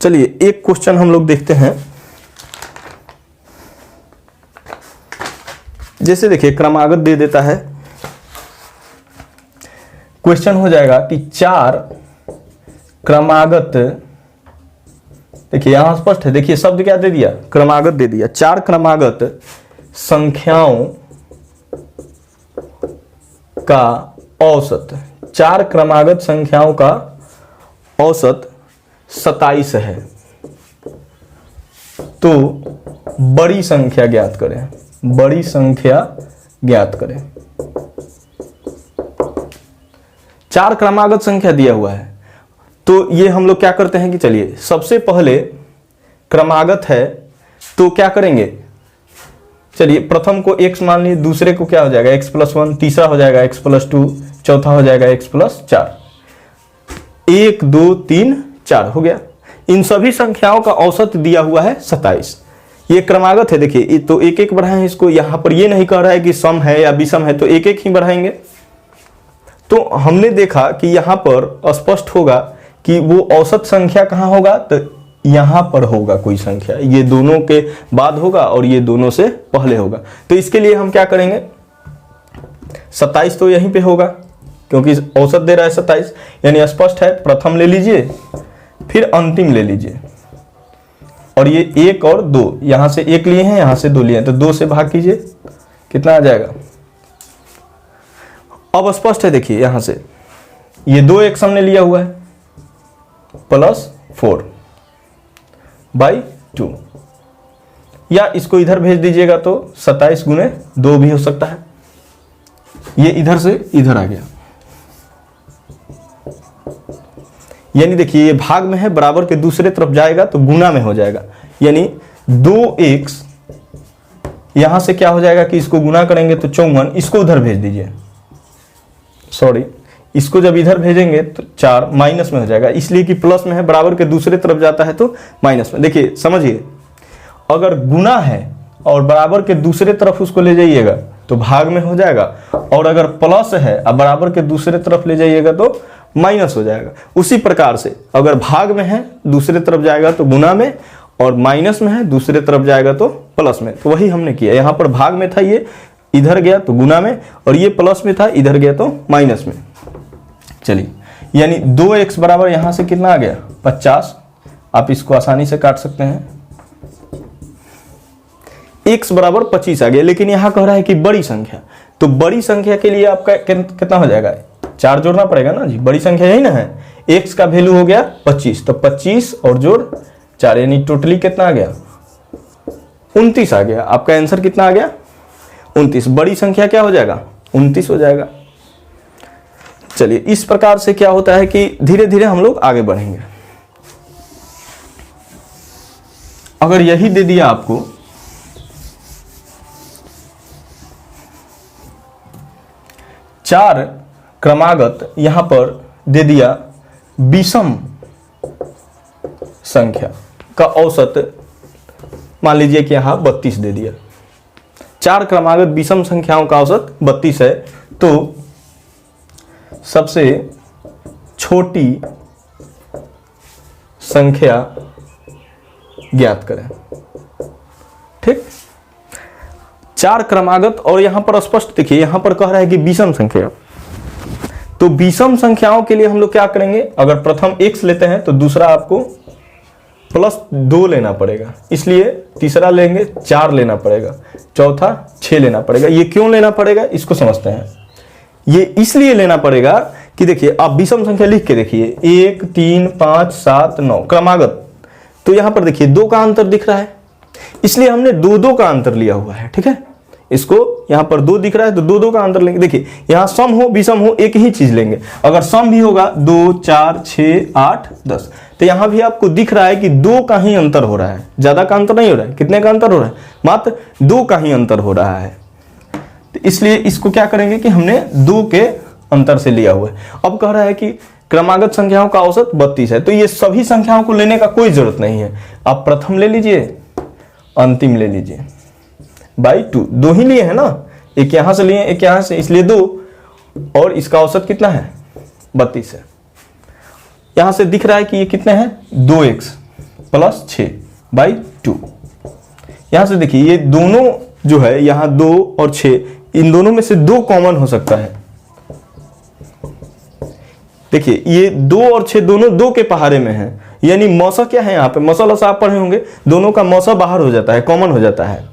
चलिए एक क्वेश्चन हम लोग देखते हैं। जैसे देखिए क्रमागत दे देता है, क्वेश्चन हो जाएगा कि 4 क्रमागत, देखिए यहां स्पष्ट है, देखिए शब्द क्या दे दिया, क्रमागत दे दिया। 4 क्रमागत संख्याओं का औसत, 4 क्रमागत संख्याओं का औसत 27 है, तो बड़ी संख्या ज्ञात करें, बड़ी संख्या ज्ञात करें। 4 क्रमागत संख्या दिया हुआ है, तो ये हम लोग क्या करते हैं कि चलिए सबसे पहले क्रमागत है तो क्या करेंगे, चलिए प्रथम को x मान लीजिए, दूसरे को क्या हो जाएगा x+1, तीसरा हो जाएगा x+2, चौथा हो जाएगा x+4, 1 2 3 4 हो गया। इन सभी संख्याओं का औसत दिया हुआ है 27। ये क्रमागत है, देखिए तो एक एक बढ़ाएं इसको, यहां पर ये नहीं कह रहा है कि सम है या विषम है, तो एक एक ही बढ़ाएंगे। तो हमने देखा कि यहां पर स्पष्ट होगा कि वो औसत संख्या कहां होगा, तो यहां पर होगा कोई संख्या, ये दोनों के बाद होगा और ये दोनों से पहले होगा। तो इसके लिए हम क्या करेंगे, 27 तो यहीं पे होगा क्योंकि औसत दे रहा है 27, यानी स्पष्ट है, प्रथम ले लीजिए फिर अंतिम ले लीजिए, और ये 1 और 2, यहां से 1 लिए हैं यहां से 2 लिए हैं, तो 2 से भाग कीजिए, कितना आ जाएगा। अब स्पष्ट है, देखिए यहां से ये 2x हमने लिया हुआ है, +4/2, या इसको इधर भेज दीजिएगा तो 27 × 2 भी हो सकता है, ये इधर से इधर आ गया। यानी देखिए ये भाग में है, बराबर के दूसरे तरफ जाएगा तो गुना में हो जाएगा, यानी 2x यहां से क्या हो जाएगा कि इसको गुना करेंगे तो 54, इसको उधर भेज दीजिए, सॉरी इसको जब इधर भेजेंगे तो 4 माइनस में हो जाएगा, इसलिए कि प्लस में है, बराबर के दूसरे तरफ जाता है तो माइनस में। देखिए समझिए, अगर गुना है और बराबर के दूसरे तरफ उसको ले जाइएगा तो भाग में हो जाएगा, और अगर प्लस है और बराबर के दूसरे तरफ ले जाइएगा तो माइनस हो जाएगा। उसी प्रकार से अगर भाग में है दूसरे तरफ जाएगा तो गुना में, और माइनस में है दूसरे तरफ जाएगा तो प्लस में। तो वही हमने किया, यहाँ पर भाग में था, ये इधर गया तो गुना में, और ये प्लस में था इधर गया तो माइनस में। चलिए यानी 2x बराबर यहां से कितना आ गया 50, आप इसको आसानी से काट सकते हैं, x बराबर 25 आ गया। लेकिन यहां कह रहा है कि बड़ी संख्या, तो बड़ी संख्या के लिए आपका कितना हो जाएगा, 4 जोड़ना पड़ेगा ना जी, बड़ी संख्या यही ना है, x का वैल्यू हो गया 25, तो 25 और जोड़ 4, यानी टोटली कितना आ गया 29 आ गया। आपका आंसर कितना आ गया 29। बड़ी संख्या क्या हो जाएगा 29 हो जाएगा। चलिए इस प्रकार से क्या होता है कि धीरे धीरे हम लोग आगे बढ़ेंगे। अगर यही दे दिया आपको चार क्रमागत, यहां पर दे दिया विषम संख्या का औसत, मान लीजिए कि यहां 32 दे दिया, 4 क्रमागत विषम संख्याओं का औसत 32 है, तो सबसे छोटी संख्या ज्ञात करें। ठीक, 4 क्रमागत, और यहां पर स्पष्ट देखिए, यहां पर कह रहा है कि विषम संख्या। तो विषम संख्याओं के लिए हम लोग क्या करेंगे, अगर प्रथम x लेते हैं तो दूसरा आपको +2 लेना पड़ेगा, इसलिए तीसरा लेंगे 4 लेना पड़ेगा, चौथा 6 लेना पड़ेगा। ये क्यों लेना पड़ेगा इसको समझते हैं। ये इसलिए लेना पड़ेगा कि देखिए आप विषम संख्या लिख के देखिए 1 3 5 7 9 क्रमागत, तो यहां पर देखिए 2 का अंतर दिख रहा है, इसलिए हमने 2 का अंतर लिया हुआ है। ठीक है, इसको यहां पर 2 दिख रहा है तो 2 का अंतर लेंगे। देखिए यहां सम हो विषम हो एक ही चीज लेंगे, अगर सम भी होगा 2 4 6 8 10, तो यहां भी आपको दिख रहा है कि 2 का ही अंतर हो रहा है, ज्यादा का अंतर नहीं हो रहा है। कितने का अंतर हो रहा है, मात्र 2 का ही अंतर हो रहा है। तो इसलिए इसको क्या करेंगे कि हमने 2 के अंतर से लिया हुआ है। अब कह रहा है कि क्रमागत संख्याओं का औसत 32 है, तो ये सभी संख्याओं को लेने का कोई जरूरत नहीं है, आप प्रथम ले लीजिए, अंतिम ले लीजिए बाई 2, 2 ही लिए है ना, एक यहां से लिए एक यहां से, इसलिए 2, और इसका औसत कितना है 32 है। यहां से दिख रहा है कि ये कितने हैं 2x + 6 बाई 2। यहां से देखिए ये दोनों जो है यहां 2 और 6, इन दोनों में से 2 कॉमन हो सकता है। देखिए ये 2 और 6 दोनों 2 के पहाड़े में है, यानी मौसा क्या है, यहाँ पे मौसा लसा आप पढ़े होंगे, दोनों का मौसा बाहर हो जाता है, कॉमन हो जाता है,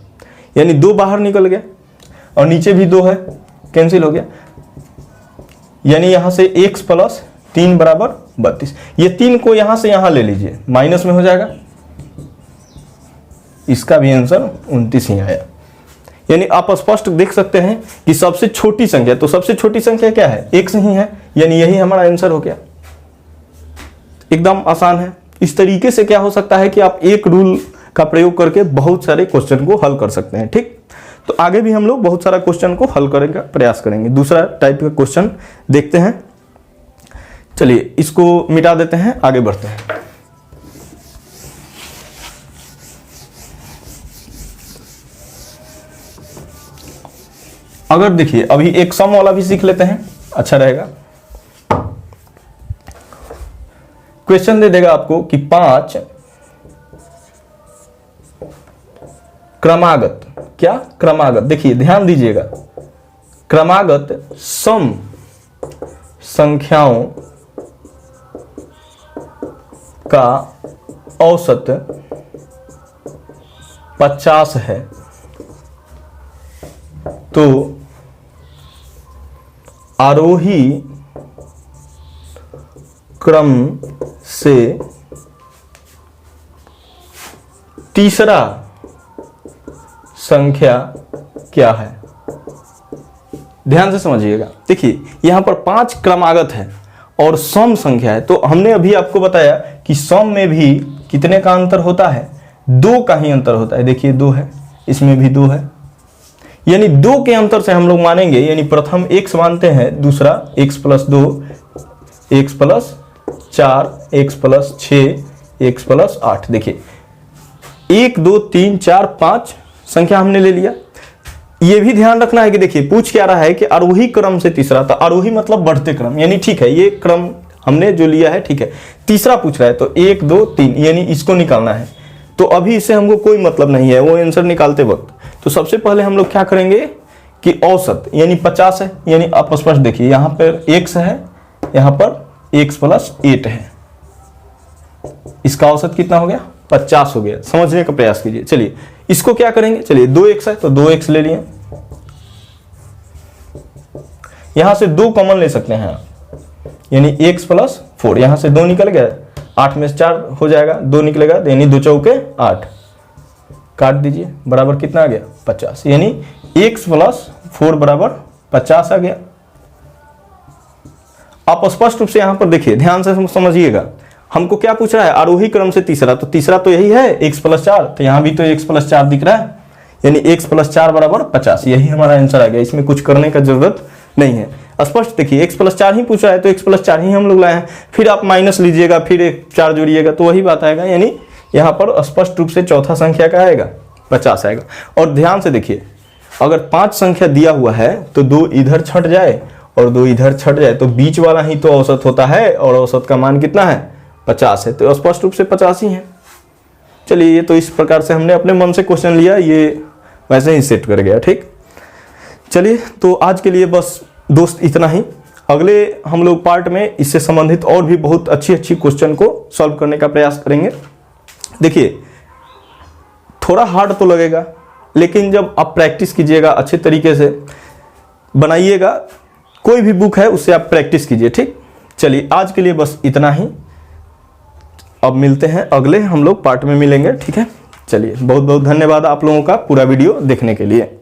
यानी 2 बाहर निकल गया और नीचे भी 2 है, कैंसिल हो गया, यानी यहां से x + 3 = 32। ये 3 को यहां से यहां ले लीजिए, माइनस में हो जाएगा, इसका भी आंसर 29 ही आया। यानी आप स्पष्ट देख सकते हैं कि सबसे छोटी संख्या, तो सबसे छोटी संख्या क्या है, x ही है, यानी यही हमारा आंसर हो गया। एकदम आसान है। इस तरीके से क्या हो सकता है कि आप एक रूल का प्रयोग करके बहुत सारे क्वेश्चन को हल कर सकते हैं। ठीक, तो आगे भी हम लोग बहुत सारा क्वेश्चन को हल करने का प्रयास करेंगे। दूसरा टाइप का क्वेश्चन देखते हैं। चलिए इसको मिटा देते हैं, आगे बढ़ते हैं। अगर देखिए अभी एक सम वाला भी सीख लेते हैं, अच्छा रहेगा। क्वेश्चन दे देगा आपको कि 5 क्रमागत, क्या क्रमागत, देखिए ध्यान दीजिएगा, क्रमागत सम संख्याओं का औसत 50 है, तो आरोही क्रम से तीसरा संख्या क्या है। ध्यान से समझिएगा, देखिए यहां पर 5 क्रमागत है और सम संख्या है, तो हमने अभी आपको बताया कि सम में भी कितने का अंतर होता है, 2 का ही अंतर होता है। देखिए 2 है, इसमें भी 2 है, यानी 2 के अंतर से हम लोग मानेंगे, यानी प्रथम x मानते हैं, दूसरा x + 2, x + 4, x + 6, x + 8। देखिए 1 2 3 4 5 संख्या हमने ले लिया। ये भी ध्यान रखना है कि देखिए पूछ क्या रहा है कि आरोही क्रम से तीसरा, तो आरोही मतलब बढ़ते क्रम, यानी ठीक है ये क्रम हमने जो लिया है ठीक है। तीसरा पूछ रहा है तो 1 2 3, यानी इसको निकालना है, तो अभी इससे हमको कोई मतलब नहीं है वो आंसर निकालते वक्त। तो सबसे पहले हम लोग क्या करेंगे कि औसत, यानी 50 है, यानी आप स्पष्ट देखिए यहाँ पर x है, यहाँ पर x + 8 है, इसका औसत कितना हो गया 50 हो गया। समझने का प्रयास कीजिए। चलिए इसको क्या करेंगे, चलिए 2x है तो 2x ले लिए, यहां से 2 कॉमन ले सकते हैं, यानी x + 4, यहां से 2 निकल गया, 8 में से 4 हो जाएगा, 2 निकलेगा, यानी 2 चौके 8, काट दीजिए, बराबर कितना आ गया 50, यानी x + 4 = 50 आ गया। आप स्पष्ट रूप से यहां पर देखिए, ध्यान से समझिएगा, हमको क्या पूछ रहा है, आरोही क्रम से तीसरा, तो तीसरा तो यही है x + 4, तो यहां भी तो x + 4 दिख रहा है, यानी x + 4 = 50, यही हमारा आंसर आ गया। इसमें कुछ करने का जरूरत नहीं है। स्पष्ट देखिए x + 4 ही पूछ रहा है तो x + 4 ही हम लोग लाए हैं, फिर आप माइनस लीजिएगा, फिर एक 4 जोड़िएगा तो वही बात आएगा, यानी यहाँ पर स्पष्ट रूप से चौथा संख्या का आएगा 50 आएगा। और ध्यान से देखिए, अगर 5 संख्या दिया हुआ है तो 2 इधर छट जाए और 2 इधर छट जाए, तो बीच वाला ही तो औसत होता है, और औसत का मान कितना है 50 है, तो स्पष्ट रूप से 50 ही है। चलिए ये तो इस प्रकार से हमने अपने मन से क्वेश्चन लिया, ये वैसे ही सेट कर गया। ठीक, चलिए तो आज के लिए बस दोस्त इतना ही। अगले हम लोग पार्ट में इससे संबंधित और भी बहुत अच्छी अच्छी क्वेश्चन को सॉल्व करने का प्रयास करेंगे। देखिए थोड़ा हार्ड तो लगेगा, लेकिन जब आप प्रैक्टिस कीजिएगा, अच्छे तरीके से बनाइएगा, कोई भी बुक है उससे आप प्रैक्टिस कीजिए। ठीक, चलिए आज के लिए बस इतना ही। अब मिलते हैं अगले हम लोग पार्ट में मिलेंगे। ठीक है, चलिए बहुत बहुत धन्यवाद आप लोगों का पूरा वीडियो देखने के लिए।